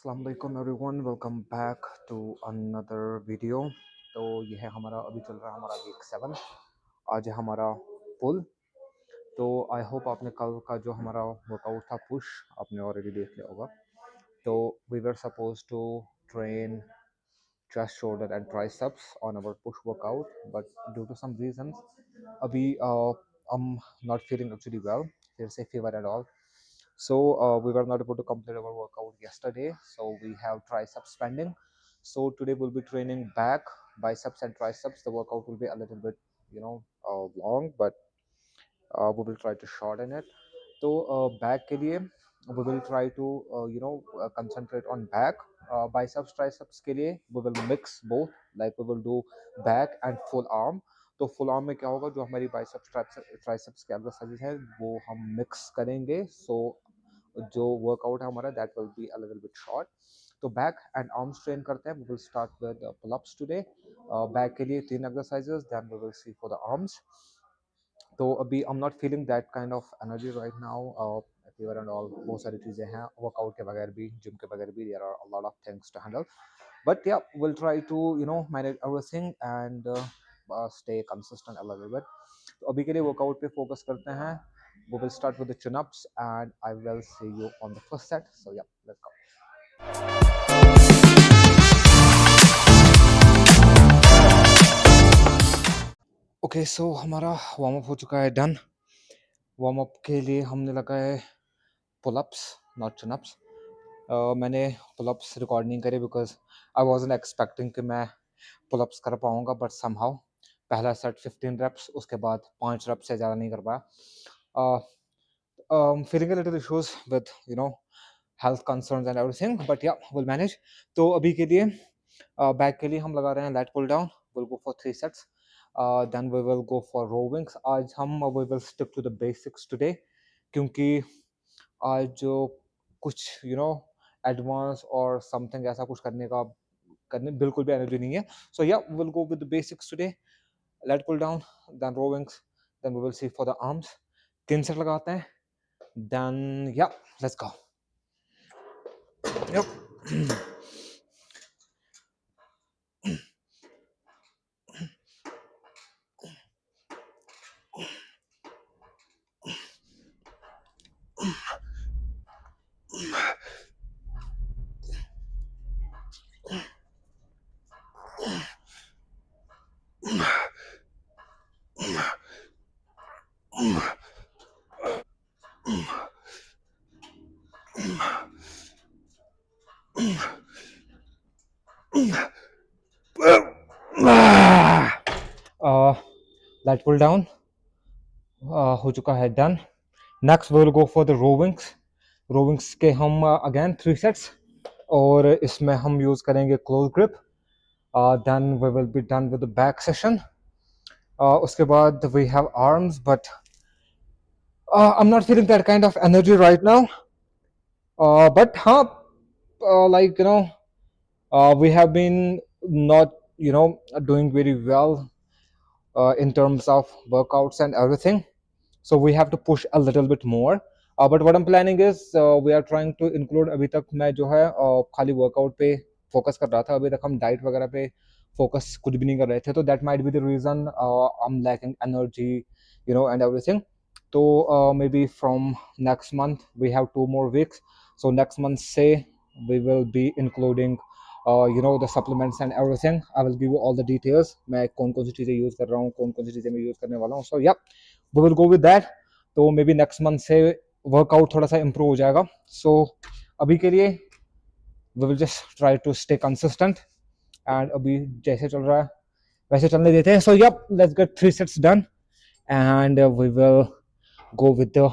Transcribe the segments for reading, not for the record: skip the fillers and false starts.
अस्सलाम वालेकुम everyone, welcome back to another video. तो ये है हमारा, अभी चल रहा है हमारा वीक 7। आज है हमारा पुल। तो आई होप आपने कल का जो हमारा वर्कआउट था पुश, आपने ऑलरेडी देख लिया होगा। तो we were suppose to train chest, shoulder and triceps on our push workout, but due to some reasons abhi I'm not feeling actually well. There's a fever and all, so we were not able to complete our workout yesterday, so we have triceps pending. So today we'll be training back, biceps and triceps. The workout will be a little bit long, but we will try to shorten it. तो back के लिए we will try to concentrate on back. Biceps triceps के लिए we will mix both, like we will do back and full arm. तो full arm में क्या होगा, जो हमारी बाइसेप्स ट्राइसेप्स के एक्सरसाइजेज हैं वो हम मिक्स करेंगे. सो जो वर्कआउट है हमारा that will be a little bit short. तो बैक एंड आर्म्स ट्रेन करते हैं. We will start with pull ups today. Back के लिए 3 exercises, then we will see for the arms. तो अभी I am not feeling that kind of energy right now. Fever and all, बहुत सारी चीज़ें हैं वर्कआउट के बगैर भी, जिम के बगैर भी. There are a lot of things to handle, but yeah will try to manage everything and stay consistent a little bit. तो अभी के लिए वर्कआउट पे फोकस करते हैं. We will start with the chin-ups and I will see you on the first set. So yeah, let's go. Okay so हमारा warm up हो चुका है, डन. वार्म अप के लिए हमने लगाए पुल-अप्स, नॉट चिन-अप्स. मैंने पुल-अप्स रिकॉर्ड नहीं करे बिकॉज आई वाजंट एक्सपेक्टिंग कि मैं पुल-अप्स कर पाऊंगा, बट समहाउ पहला सेट 15 रेप्स, उसके बाद 5 रेप्स से ज़्यादा नहीं कर पाया. Feeling a little issues with health concerns and everything, but yeah, we'll manage. तो अभी के लिए बैक के लिए हम लगा रहे हैं lat pull down. We'll go for 3 sets. Then we will go for row wings. आज हम we will stick to the basics today, क्योंकि आज जो कुछ एडवांस और समथिंग ऐसा कुछ करने बिल्कुल भी एनर्जी नहीं है. So yeah will go with the basics today. Lat pull down, then rowings, then we will see for the arms. 3 set लगाते हैं, then yeah let's go. Yep. Lat pull down हो चुका है, done. Next we will go for the rowings. Rowings के हम again 3 sets, और इसमें हम यूज करेंगे close grip. Then we will be done with the back session. उसके बाद we have arms, but I am not feeling that kind of energy right now. But हाँ, like we have been not doing very well in terms of workouts and everything, so we have to push a little bit more. But what I'm planning is we are trying to include, अभी तक मैं जो है खाली workout पे focus कर रहा था. अभी तक हम डाइट वगैरह पे फोकस कुछ भी नहीं कर रहे थे, तो that might be the reason I am lacking energy and everything. तो maybe from next month we have 2 more weeks. So next month say we will be including the supplements and everything. I will give you all the details. मैं कौन कौन सी चीज़ें use कर रहा हूँ, कौन कौन सी चीज़ें मैं यूज़ करने वाला हूँ. So yeah, we will go with that. तो मे बी नेक्स्ट मंथ से वर्कआउट थोड़ा सा इम्प्रूव हो जाएगा. सो अभी के लिए we will just try to stay consistent, and अभी जैसे चल रहा है वैसे चलने देते हैं. So yep, let's get 3 sets done, and we will go with the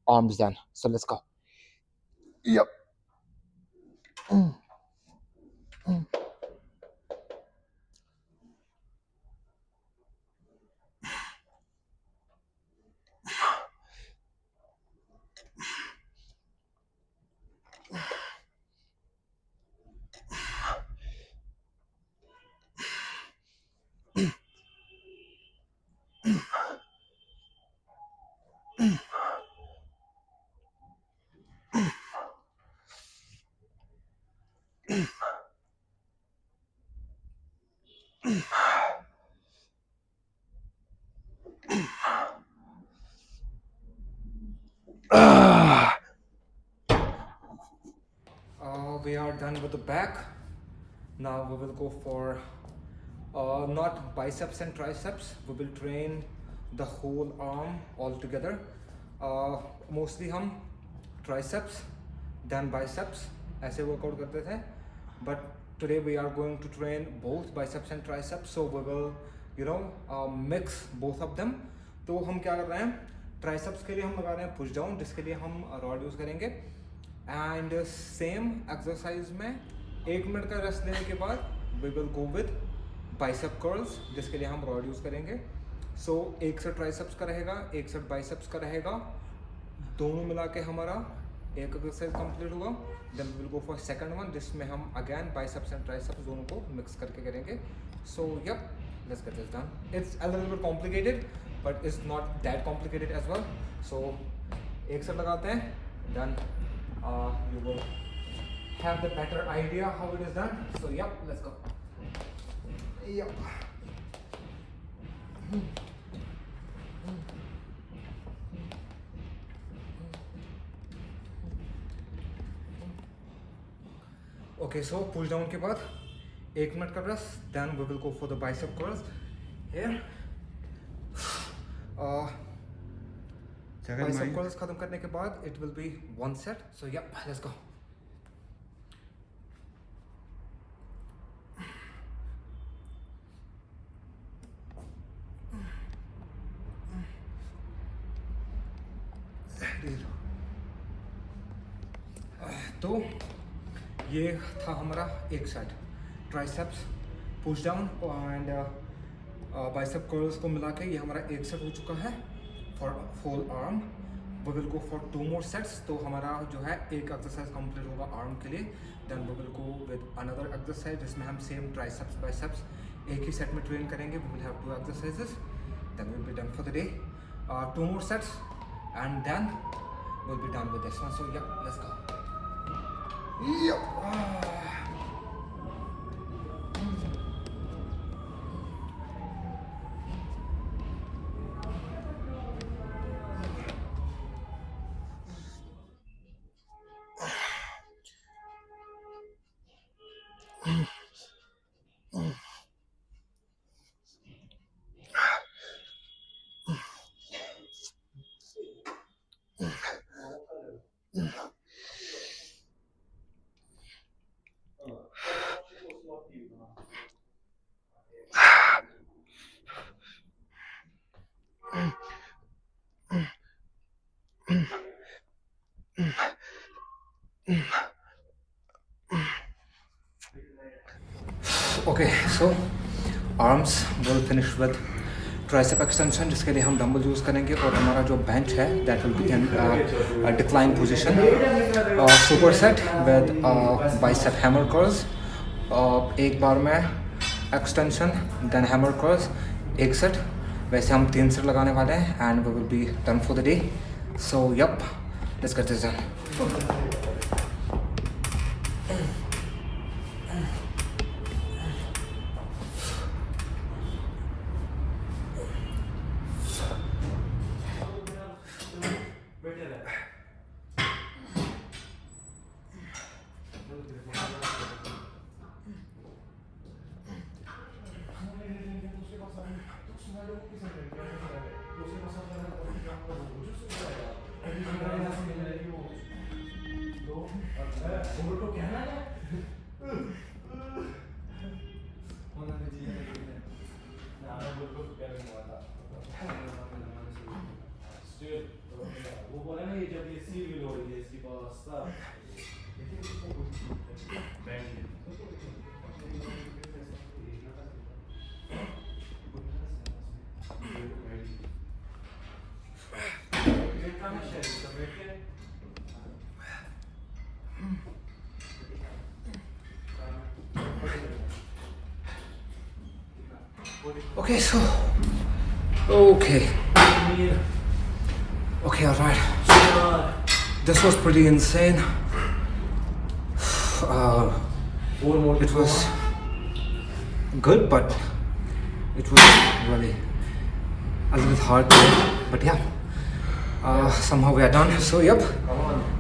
arms then. So let's go. Yep. we are done with the back. Now we will go for not biceps and triceps. We will train the whole arm all together. Mostly हम triceps then biceps ऐसे workout करते थे, but today we are going to train both biceps and triceps. So we will mix both of them. तो हम क्या कर रहे हैं, triceps के लिए हम लगा रहे हैं push down, जिसके लिए हम rod यूज़ करेंगे. एंड सेम एक्सरसाइज में 1 मिनट का रेस्ट लेने के बाद we will go with bicep curls, जिसके लिए हम रॉड यूज़ करेंगे. सो एक सेट ट्राइसेप्स का रहेगा, एक सेट बाइसेप्स का रहेगा, दोनों मिला के हमारा एक एक्सरसाइज कंप्लीट होगा. Then we will go for second one, जिसमें हम अगेन बाइसेप्स एंड ट्राइसेप्स दोनों को मिक्स करके करेंगे. So yep, let's get this done. It's a little bit complicated but it's not that complicated as well. So एक set लगाते हैं, done. You will have the better idea how it is done. So yep, let's go. Yep. Okay, so push down के बाद 1 minute का rest. Then we will go for the bicep curls here. Bicep curls खत्म करने के बाद it will be 1 set. So yep, let's go. तो ये था हमारा एक set triceps push down and bicep curls को मिला के. ये हमारा एक सेट हो चुका है for full arm. We will go for 2 more sets. तो हमारा जो है एक एक्सरसाइज कंप्लीट होगा आर्म के लिए. Then we will go with another exercise, जिसमें हम सेम ट्राइसेप्स बाइसेप्स एक ही सेट में ट्रेन करेंगे. We will have 2 exercises. Then will be done for the day. 2 more sets and then will be done with this one. So yep, let's go. Okay, so arms will finish with tricep extension, जिसके लिए हम dumbbell use करेंगे. और हमारा जो bench है that will be in decline position. Super set with bicep hammer curls. एक बार में extension then hammer curls, एक सेट. वैसे हम 3 सेट लगाने वाले हैं and we will be done for the day. So yep, let's get this done. वो बोला ना, ये जब ये सी व्हील हो रही है इसकी पास तब Okay, so okay, all right. This was pretty insane. It was good, but it was really a little hard. But yeah, somehow we are done. So yep,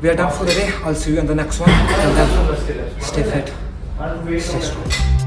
we are done for the day. I'll see you in the next one. Till then, stay fit, stay strong.